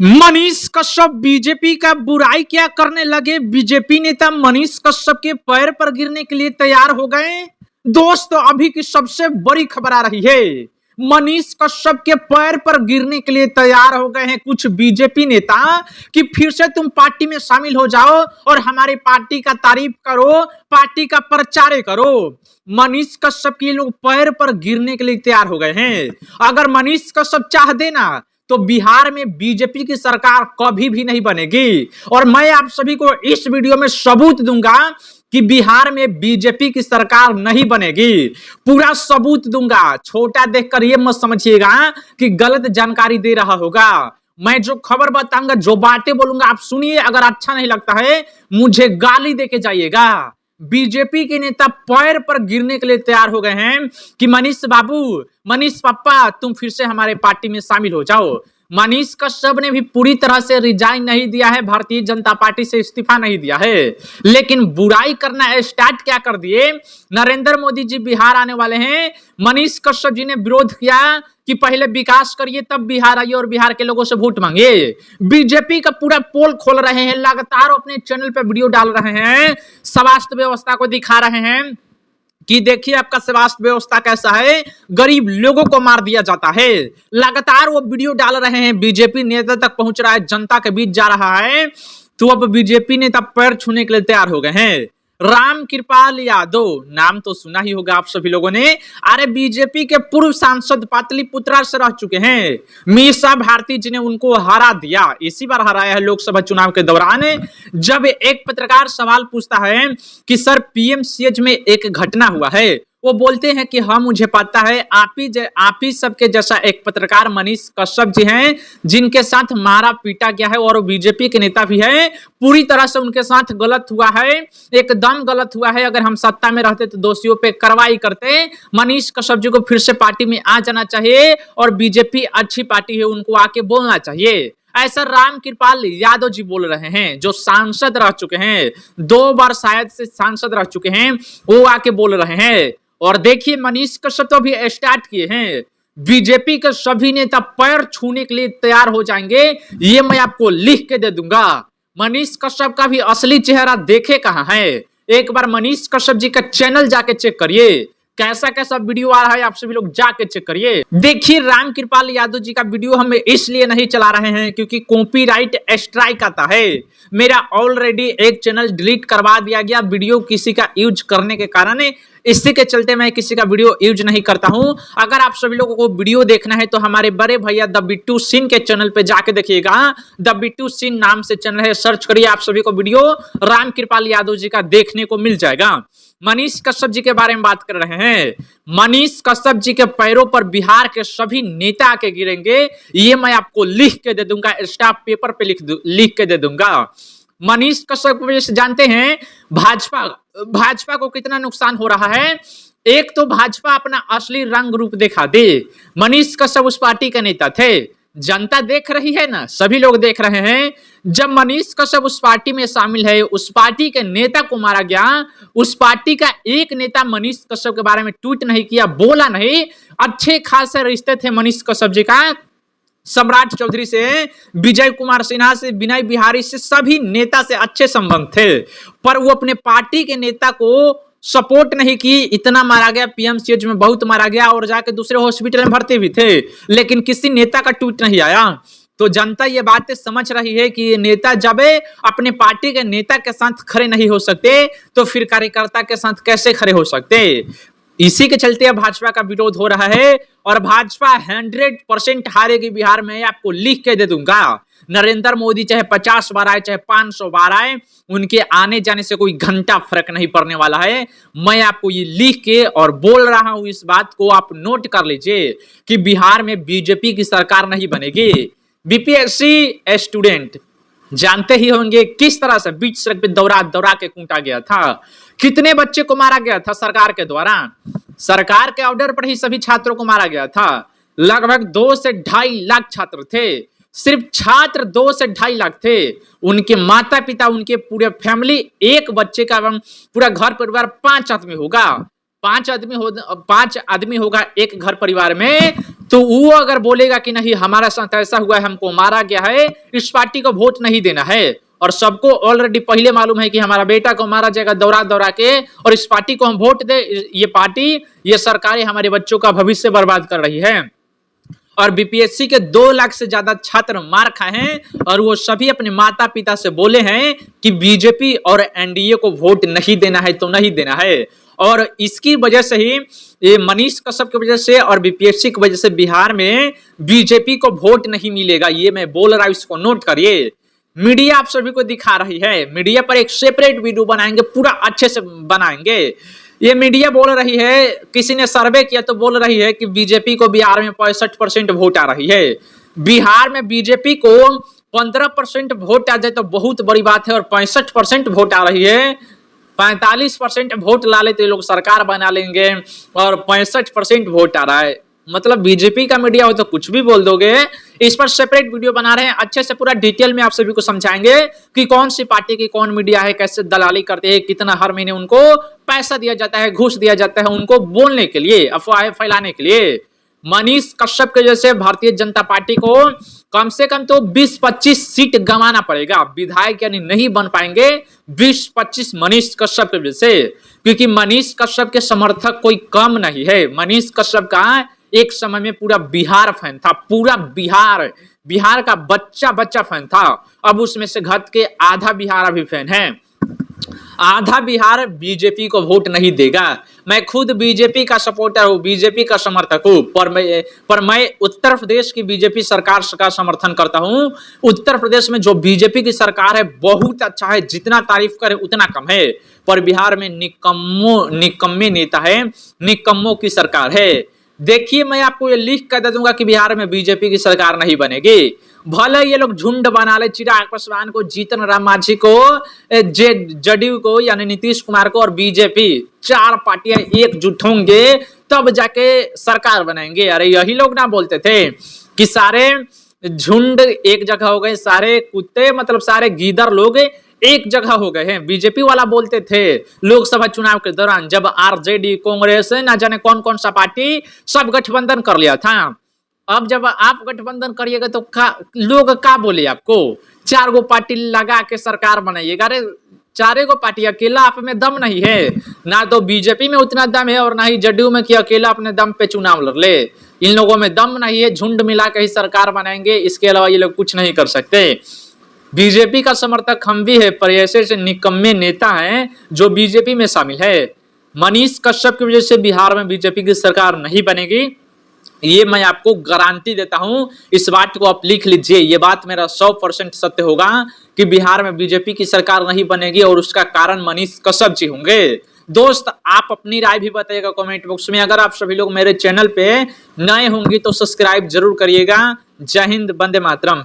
Manish Kashyap BJP का बुराई क्या करने लगे। बीजेपी नेता मनीष कश्यप के पैर पर गिरने के लिए तैयार हो गए। दोस्तों, अभी की सबसे बड़ी खबर आ रही है, मनीष कश्यप के पैर पर गिरने के लिए तैयार हो गए हैं कुछ बीजेपी नेता कि फिर से तुम पार्टी में शामिल हो जाओ और हमारी पार्टी का तारीफ करो, पार्टी का प्रचार करो। मनीष कश्यप के लोग पैर पर गिरने के लिए तैयार हो गए हैं। अगर मनीष कश्यप चाह देना तो बिहार में बीजेपी की सरकार कभी भी नहीं बनेगी। और मैं आप सभी को इस वीडियो में सबूत दूंगा कि बिहार में बीजेपी की सरकार नहीं बनेगी। पूरा सबूत दूंगा। छोटा देखकर ये मत समझिएगा कि गलत जानकारी दे रहा होगा। मैं जो खबर बताऊंगा, जो बातें बोलूंगा, आप सुनिए। अगर अच्छा नहीं लगता है मुझे गाली देके जाइएगा। बीजेपी के नेता पैर पर गिरने के लिए तैयार हो गए हैं कि मनीष बाबू, मनीष पापा, तुम फिर से हमारे पार्टी में शामिल हो जाओ। मनीष कश्यप ने भी पूरी तरह से रिजाइन नहीं दिया है, भारतीय जनता पार्टी से इस्तीफा नहीं दिया है, लेकिन बुराई करना स्टार्ट क्या कर दिए। नरेंद्र मोदी जी बिहार आने वाले हैं। मनीष कश्यप जी ने विरोध किया कि पहले विकास करिए तब बिहार आइए और बिहार के लोगों से वोट मांगिए। बीजेपी का पूरा पोल खोल रहे हैं, लगातार अपने चैनल पे वीडियो डाल रहे हैं, स्वास्थ्य व्यवस्था को दिखा रहे हैं कि देखिए आपका स्वास्थ्य व्यवस्था कैसा है, गरीब लोगों को मार दिया जाता है। लगातार वो वीडियो डाल रहे हैं, बीजेपी नेता तक पहुंच रहा है, जनता के बीच जा रहा है। तो अब बीजेपी नेता पैर छूने के लिए तैयार हो गए हैं। राम कृपाल यादव, नाम तो सुना ही होगा आप सभी लोगों ने। अरे बीजेपी के पूर्व सांसद पाटलिपुत्रा से रह चुके हैं। मीसा भारती जी ने उनको हरा दिया, इसी बार हराया है लोकसभा चुनाव के दौरान। जब एक पत्रकार सवाल पूछता है कि सर पीएमसीएच में एक घटना हुआ है, वो बोलते हैं कि हाँ मुझे पता है, आप ही सबके जैसा एक पत्रकार मनीष कश्यप जी हैं जिनके साथ मारा पीटा गया है और वो बीजेपी के नेता भी है। पूरी तरह से उनके साथ गलत हुआ है, एकदम गलत हुआ है। अगर हम सत्ता में रहते तो दोषियों पे कार्रवाई करते। मनीष कश्यप जी को फिर से पार्टी में आ जाना चाहिए और बीजेपी अच्छी पार्टी है, उनको आके बोलना चाहिए। ऐसा राम कृपाल यादव जी बोल रहे हैं, जो सांसद रह चुके हैं, 2 बार शायद से सांसद रह चुके हैं, वो आके बोल रहे हैं। और देखिए मनीष कश्यप तो भी स्टार्ट किए हैं। बीजेपी के सभी नेता पैर छूने के लिए तैयार हो जाएंगे, ये मैं आपको लिख के दे दूंगा। मनीष कश्यप का भी असली चेहरा देखे कहां है। एक बार मनीष कश्यप जी का चैनल जाके चेक करिए, कैसा कैसा वीडियो आ रहा है, आप सभी लोग जाके चेक करिए। देखिए राम कृपाल यादव जी का वीडियो हम इसलिए नहीं चला रहे हैं क्योंकि कॉपीराइट स्ट्राइक आता है। मेरा ऑलरेडी एक चैनल डिलीट करवा दिया गया वीडियो किसी का यूज करने के कारण। इसी के चलते मैं किसी का वीडियो यूज नहीं करता हूं। अगर आप सभी लोगों को वीडियो देखना है तो हमारे बड़े भैया द बिट्टू सिंह के चैनल पे जाके देखिएगा। द बिट्टू सिंह नाम से चैनल है, सर्च करिए, आप सभी को वीडियो राम कृपाल यादव जी का देखने को मिल जाएगा। मनीष कश्यप जी के बारे में बात कर रहे हैं। मनीष कश्यप जी के पैरों पर बिहार के सभी नेता आके गिरेंगे, ये मैं आपको लिख के दे दूंगा, स्टाफ पेपर पे लिख के दे दूंगा। मनीष कश्यप को जानते हैं भाजपा को कितना नुकसान हो रहा है। एक तो भाजपा अपना असली रंग रूप दिखा दे। मनीष कश्यप उस पार्टी के नेता थे, जनता देख रही है ना, सभी लोग देख रहे हैं। जब मनीष कश्यप उस पार्टी में शामिल है, उस पार्टी के नेता को मारा गया, उस पार्टी का एक नेता मनीष कश्यप के बारे में ट्वीट नहीं किया, बोला नहीं। अच्छे खासे रिश्ते थे मनीष कश्यप जी का सम्राट चौधरी से, विजय कुमार सिन्हा से, विनय बिहारी से, सभी नेता से अच्छे संबंध थे, पर वो अपने पार्टी के नेता को सपोर्ट नहीं की। इतना मारा गया, पीएमसीएच में बहुत मारा गया और जाके दूसरे हॉस्पिटल में भर्ती भी थे, लेकिन किसी नेता का ट्वीट नहीं आया। तो जनता ये बातें समझ रही है कि ये नेता जब अपने पार्टी के नेता के साथ खड़े नहीं हो सकते तो फिर कार्यकर्ता के साथ कैसे खड़े हो सकते। इसी के चलते भाजपा का विरोध हो रहा है और भाजपा 100% हारेगी बिहार में, आपको लिख के दे दूंगा। नरेंद्र मोदी चाहे 50 बार आए, चाहे 500 बार आए, उनके आने जाने से कोई घंटा फर्क नहीं पड़ने वाला है। मैं आपको ये लिख के और बोल रहा हूं, इस बात को आप नोट कर लीजिए कि बिहार में बीजेपी की सरकार नहीं बनेगी। बीपीएससी स्टूडेंट जानते ही होंगे किस तरह से बीच सड़क पे दौरा दौरा के कूटा गया था, कितने बच्चे को मारा गया था सरकार के द्वारा। सरकार के ऑर्डर पर ही सभी छात्रों को मारा गया था। लगभग 2 से 2.5 लाख छात्र थे, सिर्फ छात्र 2 से 2.5 लाख थे। उनके माता पिता, उनके पूरे फैमिली, एक बच्चे का पूरा घर परिवार 5 आदमी होगा, 5 आदमी होगा एक घर परिवार में, तो वो अगर बोलेगा कि नहीं हमारे साथ ऐसा हुआ है, हमको मारा गया है, इस पार्टी को वोट नहीं देना है। और सबको ऑलरेडी पहले मालूम है कि हमारा बेटा को मारा जाएगा दौड़ा दौड़ा के, और इस पार्टी को हम वोट दे, ये पार्टी, ये सरकारें हमारे बच्चों का भविष्य बर्बाद कर रही है। और बीपीएससी के 2 लाख से ज्यादा छात्र मार खाए हैं, और वो सभी अपने माता पिता से बोले हैं कि बीजेपी और एनडीए को वोट नहीं देना है तो नहीं देना है। और इसकी वजह से ही, ये मनीष कश्यप की वजह से और बीपीएससी की वजह से बिहार में बीजेपी को वोट नहीं मिलेगा। ये मैं बोल रहा हूं, इसको नोट करिए। मीडिया आप सभी को दिखा रही है, मीडिया पर एक सेपरेट वीडियो बनाएंगे, पूरा अच्छे से बनाएंगे। ये मीडिया बोल रही है, किसी ने सर्वे किया तो बोल रही है कि बीजेपी को बिहार में 65% वोट आ रही है। बिहार में बीजेपी को 15% वोट आ जाए तो बहुत बड़ी बात है, और 65% वोट आ रही है। 45% वोट ला ले तो ये लोग सरकार बना लेंगे, और 65% वोट आ रहा है। मतलब बीजेपी का मीडिया हो तो कुछ भी बोल दोगे। इस पर सेपरेट वीडियो बना रहे हैं, अच्छे से पूरा डिटेल में आप सभी को समझाएंगे कि कौन सी पार्टी की कौन मीडिया है, कैसे दलाली करते हैं, कितना हर महीने उनको पैसा दिया जाता है, घूस दिया जाता है उनको बोलने के लिए, अफवाहें फैलाने के लिए। मनीष कश्यप के जैसे भारतीय जनता पार्टी को कम से कम तो 20-25 सीट गंवाना पड़ेगा, विधायक यानी नहीं बन पाएंगे 20-25 मनीष कश्यप के वजह से, क्योंकि मनीष कश्यप के समर्थक कोई कम नहीं है। मनीष कश्यप का एक समय में पूरा बिहार फैन था, पूरा बिहार का बच्चा फैन था। अब उसमें से घट के आधा बिहार अभी फैन है, आधा बिहार बीजेपी को वोट नहीं देगा। मैं खुद बीजेपी का सपोर्टर हूं, बीजेपी का समर्थक हूं, पर मैं उत्तर प्रदेश की बीजेपी सरकार का समर्थन करता हूं। उत्तर प्रदेश में जो बीजेपी की सरकार है बहुत अच्छा है, जितना तारीफ करे उतना कम है। पर बिहार में निकम्मे नेता है, निकम्मों की सरकार है। देखिए, मैं आपको ये लिख कर दे दूंगा कि बिहार में बीजेपी की सरकार नहीं बनेगी। भले ये लोग झुंड बना ले, चिराग पासवान को, जीतन राम मांझी को, जदयू को यानी नीतीश कुमार को और बीजेपी, 4 पार्टियां एकजुट होंगे तब जाके सरकार बनाएंगे। अरे यही लोग ना बोलते थे कि सारे झुंड एक जगह हो गए, सारे कुत्ते मतलब सारे गीदड़ लोग एक जगह हो गए हैं। बीजेपी वाला बोलते थे लोकसभा चुनाव के दौरान, जब आरजेडी, कांग्रेस, ना जाने कौन कौन सा पार्टी सब गठबंधन कर लिया था। अब जब आप गठबंधन करिएगा तो लोग का बोले आपको, 4 गो पार्टी लगा के सरकार बनाइएगा। अरे 4 गो पार्टी, अकेला आप में दम नहीं है, ना तो बीजेपी में उतना दम है और ना ही जदयू में कि अकेला अपने दम पे चुनाव लड़ ले। इन लोगों में दम नहीं है, झुंड मिला के ही सरकार बनाएंगे, इसके अलावा ये लोग कुछ नहीं कर सकते। बीजेपी का समर्थक हम भी है, पर ऐसे निकम्मे नेता हैं जो बीजेपी में शामिल है। मनीष कश्यप की वजह से बिहार में बीजेपी की सरकार नहीं बनेगी, ये मैं आपको गारंटी देता हूं। इस बात को आप लिख लीजिए, ये बात मेरा 100% सत्य होगा कि बिहार में बीजेपी की सरकार नहीं बनेगी, और उसका कारण मनीष कश्यप जी होंगे। दोस्त, आप अपनी राय भी बताइएगा कमेंट बॉक्स में। अगर आप सभी लोग मेरे चैनल पे नए होंगे तो सब्सक्राइब जरूर करिएगा। जय हिंद, वंदे मातरम।